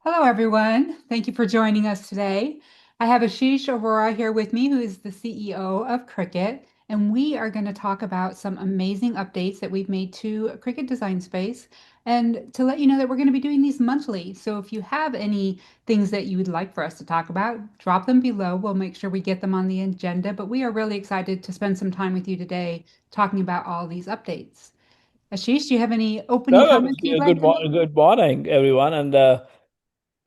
Hello, everyone. Thank you for joining us today. I have Ashish Arora here with me, who is the CEO of Cricut, and we are going to talk about some amazing updates that we've made to Cricut Design Space, and to let you know that we're going to be doing these monthly. So if you have any things that you would like for us to talk about, drop them below. We'll make sure we get them on the agenda, but we are really excited to spend some time with you today talking about all these updates. Ashish, do you have any opening No, comments you'd like to make? good morning, everyone. And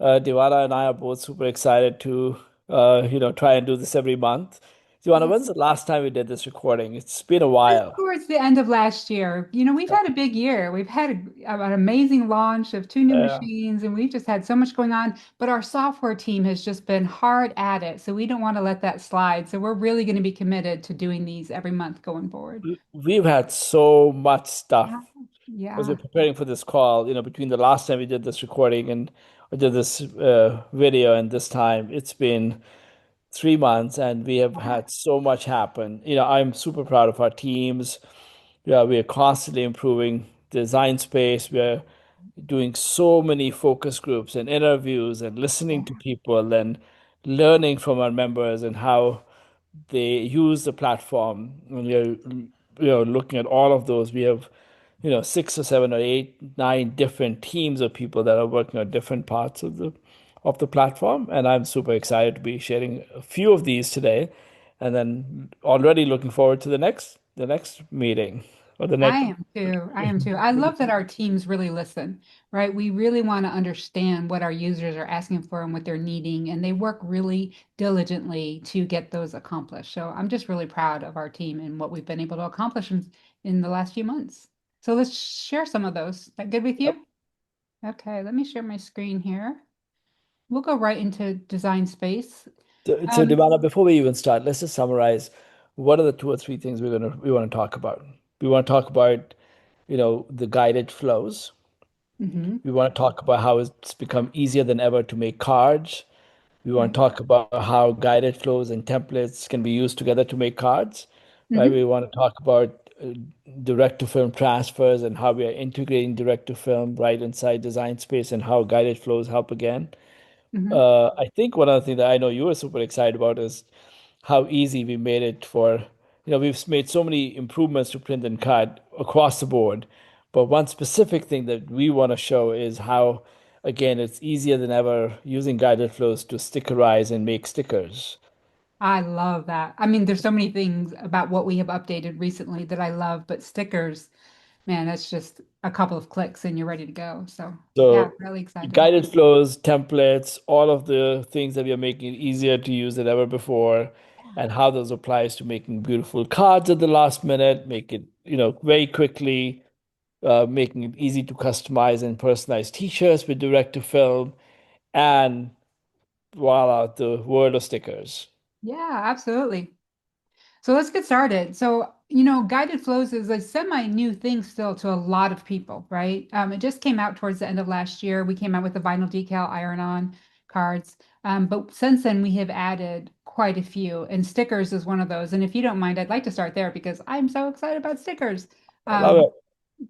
Divana and I are both super excited to, try and do this every month. Divana, when's the last time we did this recording? It's been a Just while. towards the end of last year, we've had a big year. We've had an amazing launch of two new Yeah. machines, and we've just had so much going on. But our software team has just been hard at it, so we don't want to let that slide. So we're really going to be committed to doing these every month going forward. We've had so much stuff Yeah, as we're yeah, preparing for this call. Between the last time we did this recording and I did this video and this time, it's been 3 months and we have yeah. had so much happen. I'm super proud of our teams. Yeah, we are constantly improving design space. We're doing so many focus groups and interviews and listening to people and learning from our members and how they use the platform. And we're looking at all of those. We have, six or seven or eight, nine different teams of people that are working on different parts of the platform. And I'm super excited to be sharing a few of these today. And then already looking forward to the next meeting or the I next. am too. I am too. I love that our teams really listen, right? We really want to understand what our users are asking for and what they're needing, and they work really diligently to get those accomplished. So I'm just really proud of our team and what we've been able to accomplish in the last few months. So let's share some of those. Is that good with Yep. you? Okay, let me share my screen here. We'll go right into design space. So, Um, Divana, before we even start, let's just summarize what are the two or three things we want to talk about. We want to talk about, the guided flows. mhm, We want to talk about how it's become easier than ever to make cards. We want right. to talk about how guided flows and templates can be used together to make cards, right? Mhm, We want to talk about direct to film transfers and how we are integrating direct to film right inside Design Space and how guided flows help again. mhm. I think one of the things that I know you were super excited about is how easy we made it for, we've made so many improvements to print and cut across the board. But one specific thing that we want to show is how, again, it's easier than ever using guided flows to stickerize and make stickers. I love that. I mean, there's so many things about what we have updated recently that I love, but stickers, man, that's just a couple of clicks and you're ready to go. So, yeah, So really excited. guided flows, templates, all of the things that we are making it easier to use than ever before, and how those applies to making beautiful cards at the last minute, make it, very quickly, making it easy to customize and personalize t-shirts with direct to film, and voila, the world of stickers. Yeah, absolutely. So let's get started. So, guided flows is a semi-new thing still to a lot of people, right? It just came out towards the end of last year. We came out with the vinyl decal iron-on cards. But since then, we have added quite a few, and stickers is one of those. And if you don't mind, I'd like to start there because I'm so excited about stickers. I love Um, it.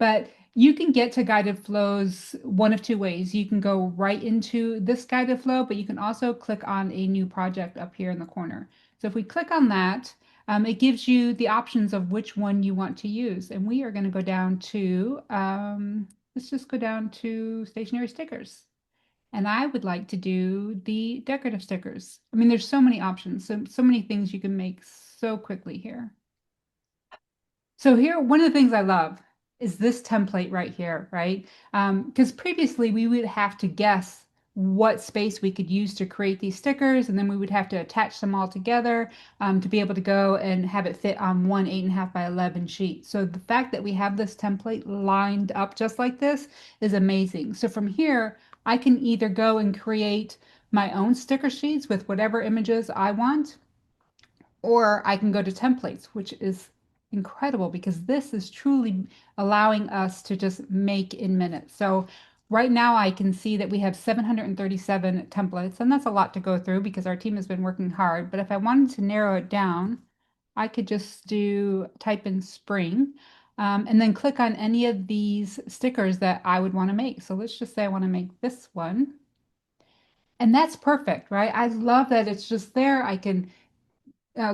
but you can get to guided flows one of two ways. You can go right into this guided flow, but you can also click on a new project up here in the corner. So if we click on that, it gives you the options of which one you want to use. And we are going to go down to, let's just go down to stationery stickers. And I would like to do the decorative stickers. I mean, there's so many options, so many things you can make so quickly here. So here, one of the things I love is this template right here, right? Because previously we would have to guess what space we could use to create these stickers, and then we would have to attach them all together to be able to go and have it fit on one 8.5 by 11 sheet. So the fact that we have this template lined up just like this is amazing. So from here, I can either go and create my own sticker sheets with whatever images I want, or I can go to templates, which is incredible because this is truly allowing us to just make in minutes. So right now I can see that we have 737 templates, and that's a lot to go through because our team has been working hard. But if I wanted to narrow it down, I could just do type in spring, and then click on any of these stickers that I would want to make. So let's just say I want to make this one. And that's perfect, right? I love that it's just there. I can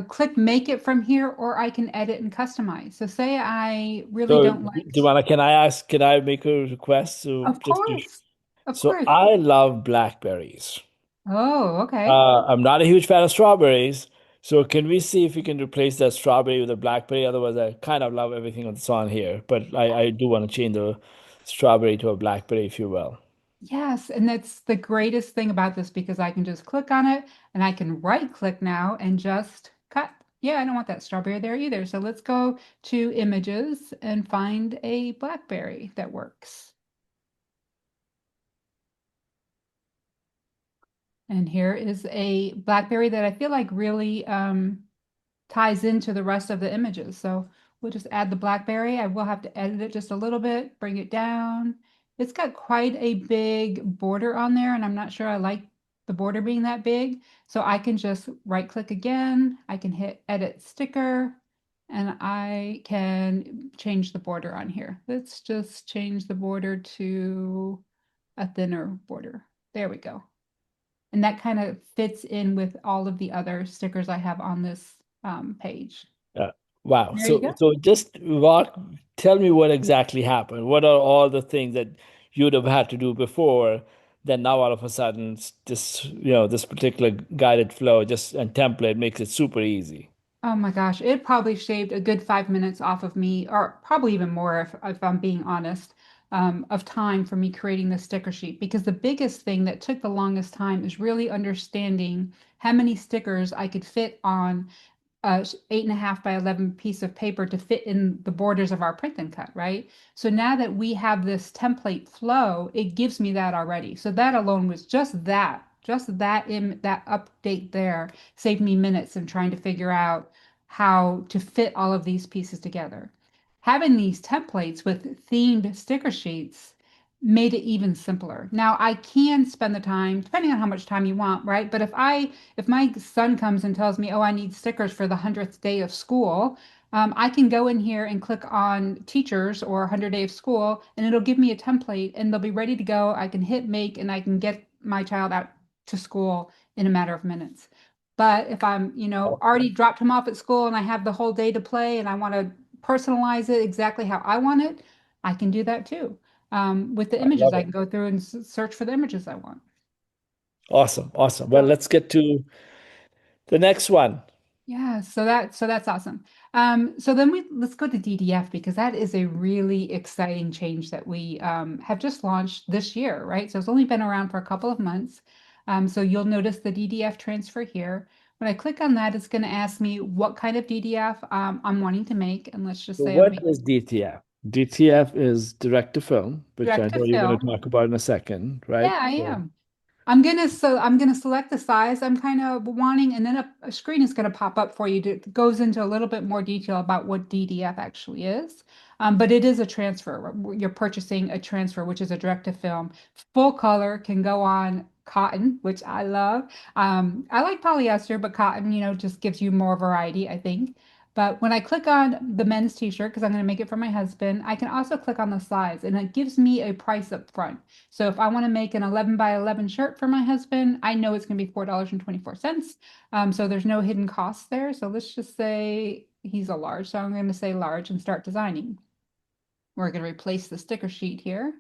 click make it from here, or I can edit and customize. So say I really So, don't do like, you wanna, can I ask, can I make a request to of just to, course, of so course. I love blackberries. Oh, okay. I'm not a huge fan of strawberries. So can we see if we can replace that strawberry with a blackberry? Otherwise, I kind of love everything that's on here, but I do want to change the strawberry to a blackberry, if you will. Yes, and that's the greatest thing about this because I can just click on it and I can right click now and just cut. Yeah, I don't want that strawberry there either. So let's go to images and find a blackberry that works. And here is a blackberry that I feel like really ties into the rest of the images. So we'll just add the blackberry. I will have to edit it just a little bit, bring it down. It's got quite a big border on there, and I'm not sure I like the border being that big. So I can just right click again. I can hit edit sticker, and I can change the border on here. Let's just change the border to a thinner border. There we go. And that kind of fits in with all of the other stickers I have on this page. Uh, wow. There you go. So just tell me what exactly happened. What are all the things that you'd have had to do before that now all of a sudden this, this particular guided flow just and template makes it super easy? Oh my gosh, it probably shaved a good 5 minutes off of me, or probably even more if I'm being honest, of time for me creating this sticker sheet. Because the biggest thing that took the longest time is really understanding how many stickers I could fit on 8.5 by 11 piece of paper to fit in the borders of our print and cut, right? So now that we have this template flow, it gives me that already. So that alone was just that in that update there saved me minutes in trying to figure out how to fit all of these pieces together. Having these templates with themed sticker sheets made it even simpler. Now I can spend the time, depending on how much time you want, right? But if my son comes and tells me, oh, I need stickers for the 100th day of school, I can go in here and click on teachers or 100 day of school, and it'll give me a template and they'll be ready to go. I can hit make and I can get my child out to school in a matter of minutes. But if I'm, already dropped him off at school and I have the whole day to play and I want to personalize it exactly how I want it, I can do that too. With the I images, love I it. can go through and search for the images I want. Awesome. Awesome. Well, So let's get to the next one. yeah, so that's awesome. So then let's go to DDF because that is a really exciting change that we have just launched this year, right? So it's only been around for a couple of months. So you'll notice the DDF transfer here. When I click on that, it's going to ask me what kind of DDF I'm wanting to make, and let's just So say I'm what making is DTF? DTF is direct to film, which I direct to know you're going to film. talk about in a second, right? Yeah, I So am. I'm gonna select the size I'm kind of wanting, and then a screen is gonna pop up for you that goes into a little bit more detail about what DDF actually is. But it is a transfer. You're purchasing a transfer, which is a direct to film. Full color can go on cotton, which I love. I like polyester, but cotton, just gives you more variety, I think. But when I click on the men's t-shirt, because I'm going to make it for my husband, I can also click on the size and it gives me a price up front. So if I want to make an 11 by 11 shirt for my husband, I know it's going to be $4.24. So there's no hidden costs there. So let's just say he's a large. So I'm going to say large and start designing. We're going to replace the sticker sheet here.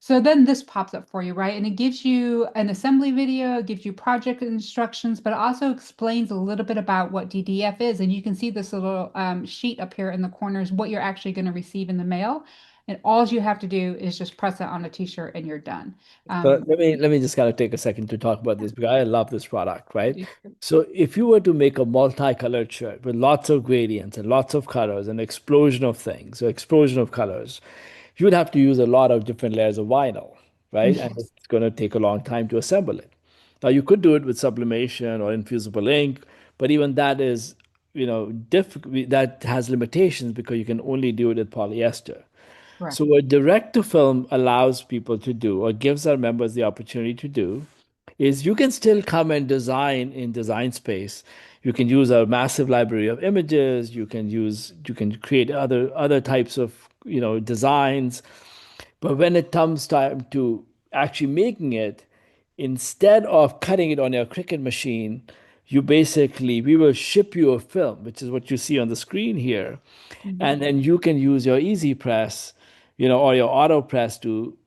So then this pops up for you, right? And it gives you an assembly video, it gives you project instructions, but it also explains a little bit about what DDF is. And you can see this little sheet up here in the corners, what you're actually going to receive in the mail. And all you have to do is just press it on a t-shirt and you're done. but Um, let me just kind of take a second to talk about yeah, this because I love this product, right? please. So if you were to make a multicolored shirt with lots of gradients and lots of colors and explosion of things, so explosion of colors, you would have to use a lot of different layers of vinyl, right? And Yes, it's going to take a long time to assemble it. Now you could do it with sublimation or infusible ink, but even that is, difficult. That has limitations because you can only do it with polyester. So, correct. what direct to film allows people to do, or gives our members the opportunity to do, is you can still come and design in Design Space. You can use a massive library of images. You can create other types of designs. But when it comes time to actually making it, instead of cutting it on your Cricut machine, we will ship you a film, which is what you see on the screen here. Mhm. And then you can use your Easy Press, or your Auto Press to,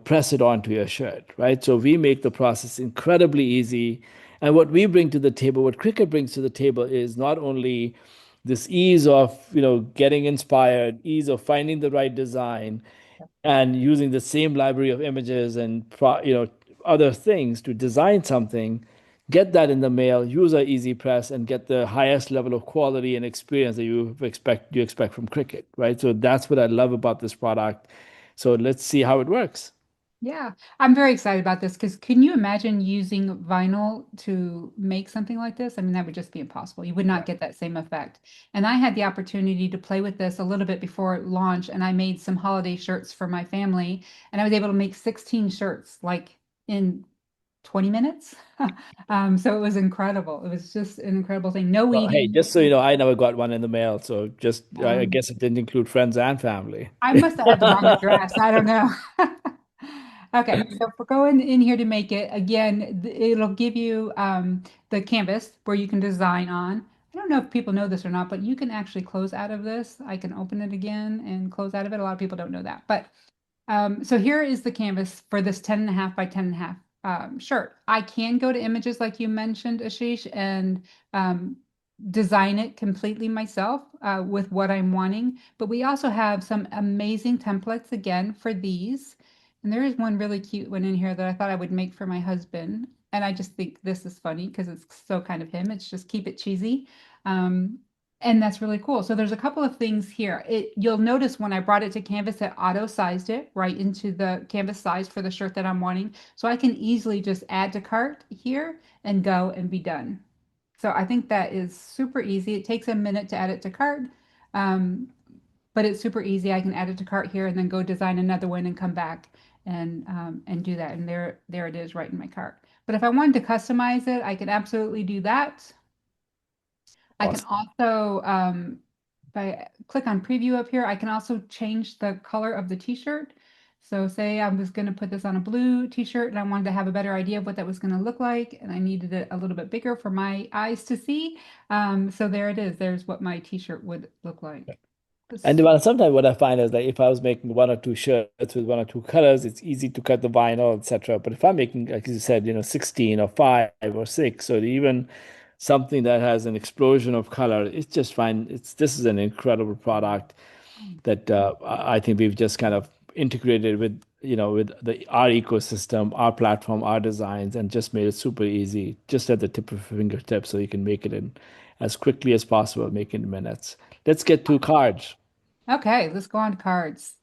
press it onto your shirt, right? So we make the process incredibly easy. And what we bring to the table, what Cricut brings to the table is not only this ease of, getting inspired, ease of finding the right design, and using the same library of images and other things to design something, get that in the mail, use our easy press, and get the highest level of quality and experience that you expect from Cricut, right? So that's what I love about this product. So let's see how it works. Yeah, I'm very excited about this because can you imagine using vinyl to make something like this? I mean, that would just be impossible. You would not get that same effect. And I had the opportunity to play with this a little bit before launch, and I made some holiday shirts for my family, and I was able to make 16 shirts like in 20 minutes. So it was incredible. It was just an incredible thing. No Well, hey, weeding. just so you know, I never got one in the mail, so just I Um, guess it didn't include friends and family. I must have had the wrong address. I don't know. Okay, so if we're going in here to make it, again, it'll give you the canvas where you can design on. I don't know if people know this or not, but you can actually close out of this. I can open it again and close out of it. A lot of people don't know that. But so here is the canvas for this 10.5 by 10.5 shirt. I can go to images like you mentioned, Ashish, and design it completely myself with what I'm wanting. But we also have some amazing templates again for these. And there is one really cute one in here that I thought I would make for my husband. And I just think this is funny because it's so kind of him. It's just keep it cheesy. Um, and that's really cool. So there's a couple of things here. You'll notice when I brought it to Canvas, it auto sized it right into the canvas size for the shirt that I'm wanting. So I can easily just add to cart here and go and be done. So I think that is super easy. It takes a minute to add it to cart, um, but it's super easy. I can add it to cart here and then go design another one and come back and do that. And there it is right in my cart. But if I wanted to customize it, I can absolutely do that. I can Awesome. also, if I click on preview up here, I can also change the color of the t-shirt. So say I was going to put this on a blue t-shirt and I wanted to have a better idea of what that was going to look like, and I needed it a little bit bigger for my eyes to see. So there it is. There's what my t-shirt would look like. And This- sometimes what I find is that if I was making one or two shirts with one or two colors, it's easy to cut the vinyl, etc. But if I'm making, like you said, 16 or 5 or 6, or even something that has an explosion of color, it's just fine. This is an incredible product that I think we've just kind of integrated with, with our ecosystem, our platform, our designs, and just made it super easy, just at the tip of your fingertips, so you can make it in as quickly as possible, make it in minutes. Let's get to cards. Okay, let's go on to cards.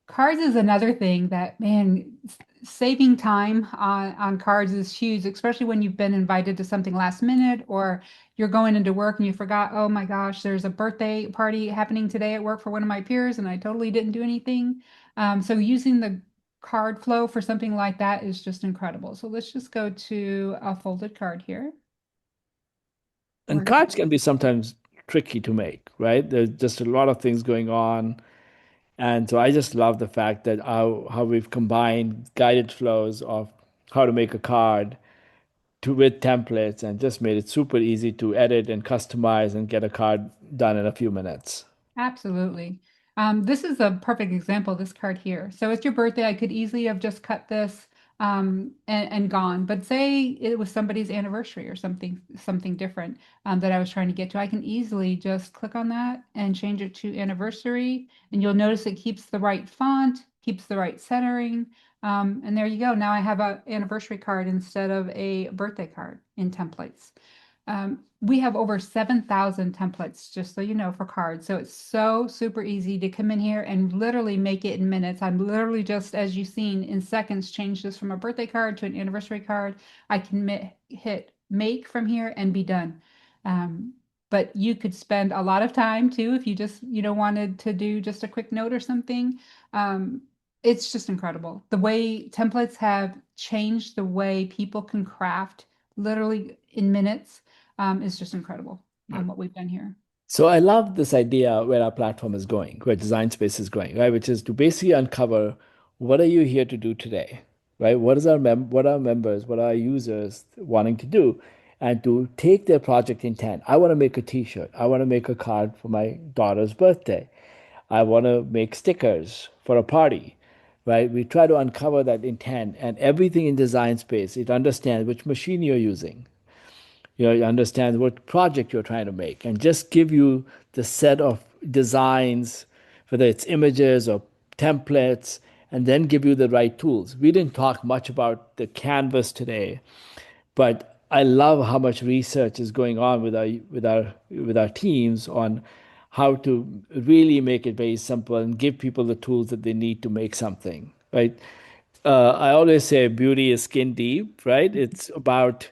Cards is another thing that, man, saving time on cards is huge, especially when you've been invited to something last minute or you're going into work and you forgot, oh my gosh, there's a birthday party happening today at work for one of my peers and I totally didn't do anything. So using the card flow for something like that is just incredible. So let's just go to a folded card here. And We're cards can be sometimes tricky to make, right? There's just a lot of things going on. And so I just love the fact that how we've combined guided flows of how to make a card with templates and just made it super easy to edit and customize and get a card done in a few minutes. Absolutely. This is a perfect example, this card here. So it's your birthday. I could easily have just cut this and gone. But say it was somebody's anniversary or something different that I was trying to get to. I can easily just click on that and change it to anniversary. And you'll notice it keeps the right font, keeps the right centering. And there you go. Now I have an anniversary card instead of a birthday card in templates. We have over 7,000 templates, just so you know, for cards. So it's so super easy to come in here and literally make it in minutes. I'm literally just, as you've seen, in seconds, change this from a birthday card to an anniversary card. I can hit make from here and be done. Um, but you could spend a lot of time too if you just, wanted to do just a quick note or something. Um, it's just incredible. The way templates have changed the way people can craft literally in minutes is just incredible Yeah. what we've done here. So I love this idea where our platform is going, where Design Space is going, right? Which is to basically uncover what are you here to do today? right? What are members, what are users wanting to do? And to take their project intent. I want to make a t-shirt. I want to make a card for my daughter's birthday. I want to make stickers for a party, right? We try to uncover that intent and everything in design space. It understands which machine you're using, it understands what project you're trying to make, and just give you the set of designs, whether it's images or templates, and then give you the right tools. We didn't talk much about the canvas today, but I love how much research is going on with our teams on how to really make it very simple and give people the tools that they need to make something, right? I always say beauty is skin deep, right? It's about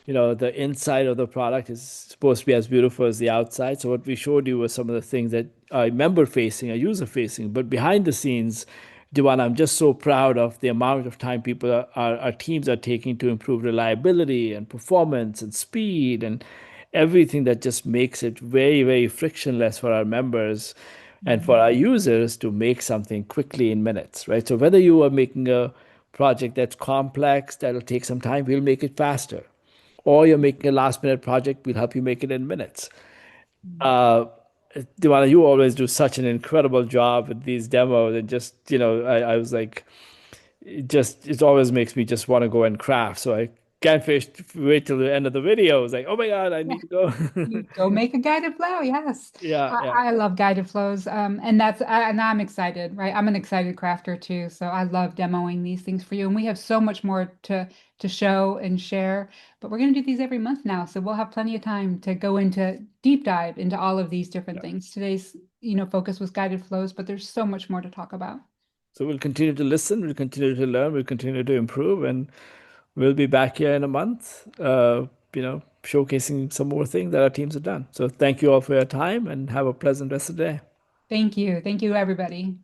the inside of the product is supposed to be as beautiful as the outside. So what we showed you was some of the things that are member facing, are user facing, but behind the scenes, Dewan, I'm just so proud of the amount of time our teams are taking to improve reliability and performance and speed and everything that just makes it very, very frictionless for our members and for our users to make something quickly in minutes, right? So whether you are making a project that's complex, that'll take some time, we'll make it faster, or you're making a last minute project, we'll help you make it in minutes. Uh, Divana, you always do such an incredible job with these demos, and just I was like, it always makes me just want to go and craft. So I can't wait till the end of the video. I was like, oh my God, I need to go. Go make a guided flow. Yes. Yeah, yeah. I love guided flows. And I'm excited, right? I'm an excited crafter too. So I love demoing these things for you. And we have so much more to show and share, but we're going to do these every month now. So we'll have plenty of time to go into deep dive into all of these different Yeah. things. Today's, focus was guided flows, but there's so much more to talk about. So we'll continue to listen, we'll continue to learn, we'll continue to improve, and we'll be back here in a month, showcasing some more things that our teams have done. So thank you all for your time and have a pleasant rest of the day. Thank you. Thank you, everybody.